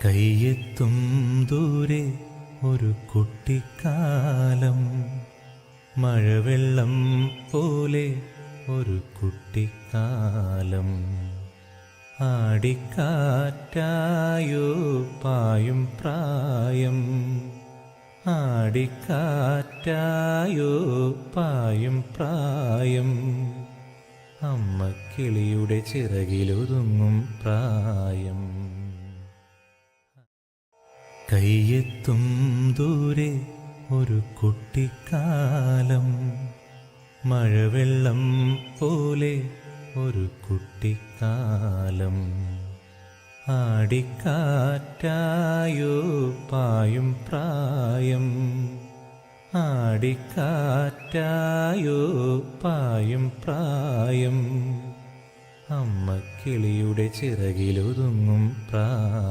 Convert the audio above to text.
കയ്യെത്തും ദൂരെ ഒരു കുട്ടിക്കാലം, മഴവെള്ളം പോലെ ഒരു കുട്ടിക്കാലം. ആടിക്കാറ്റായോ പായും പ്രായം, ആടിക്കാറ്റായോ പായും പ്രായം. അമ്മക്കിളിയുടെ ചിറകിലൊതുങ്ങും പ്രായം. കയ്യെത്തും ദൂരെ ഒരു കുട്ടിക്കാലം, മഴവെള്ളം പോലെ ഒരു കുട്ടിക്കാലം. ആടിക്കാറ്റായോ പായും പ്രായം, ആടിക്കാറ്റായോ പായും പ്രായം. അമ്മക്കിളിയുടെ ചിറകിലൊതുങ്ങും പ്രായം.